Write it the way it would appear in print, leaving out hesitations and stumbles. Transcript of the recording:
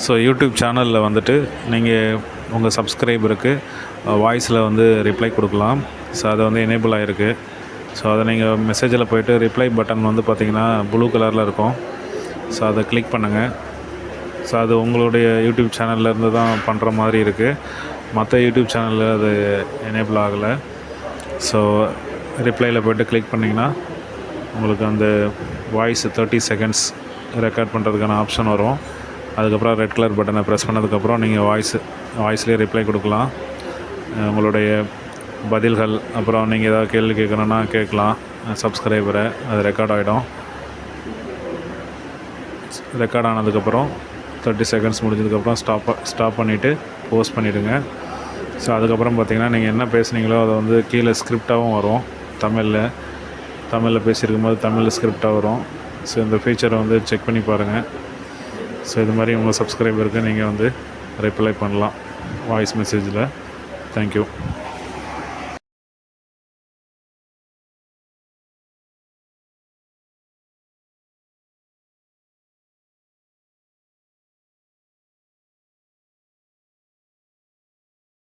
So YouTube சேனலில் வந்துட்டு நீங்கள் உங்கள் சப்ஸ்கிரைபருக்கு வாய்ஸில் வந்து ரிப்ளை கொடுக்கலாம். ஸோ அது வந்து எனேபிள் ஆகிருக்கு. ஸோ அதை நீங்கள் மெசேஜில் போய்ட்டு ரிப்ளை பட்டன் வந்து பார்த்திங்கன்னா ப்ளூ கலரில் இருக்கும். ஸோ அதை கிளிக் பண்ணுங்கள். ஸோ அது உங்களுடைய யூடியூப் சேனல்லேருந்து தான் பண்ணுற மாதிரி இருக்குது. மற்ற யூடியூப் சேனலில் அது எனேபிள் ஆகலை. ஸோ ரிப்ளையில் போய்ட்டு கிளிக் பண்ணிங்கன்னா உங்களுக்கு அந்த வாய்ஸ் 30 செகண்ட்ஸ் ரெக்கார்ட் பண்ணுறதுக்கான ஆப்ஷன் வரும். அதுக்கப்புறம் ரெட் கலர் பட்டனை ப்ரெஸ் பண்ணதுக்கப்புறம் நீங்கள் வாய்ஸ்லேயே ரிப்ளை கொடுக்கலாம். உங்களுடைய பதில்கள், அப்புறம் நீங்கள் ஏதாவது கேள்வி கேட்கணுன்னா கேட்கலாம் சப்ஸ்கிரைபரை. அது ரெக்கார்ட் ஆகிடும். ரெக்கார்ட் ஆனதுக்கப்புறம் 30 செகண்ட்ஸ் முடிஞ்சதுக்கப்புறம் ஸ்டாப் பண்ணிவிட்டு போஸ்ட் பண்ணிவிடுங்க. ஸோ அதுக்கப்புறம் பார்த்திங்கன்னா நீங்கள் என்ன பேசுனீங்களோ அதை வந்து கீழே ஸ்கிரிப்டாகவும் வரும். தமிழில் பேசியிருக்கும் போது தமிழில் ஸ்கிரிப்டாக வரும். ஸோ இந்த ஃபீச்சரை வந்து செக் பண்ணி பாருங்கள். ஸோ இது மாதிரி உங்கள் சப்ஸ்கிரைபருக்கு நீங்கள் வந்து ரிப்ளை பண்ணலாம் வாய்ஸ் மெசேஜில். தேங்க்யூ.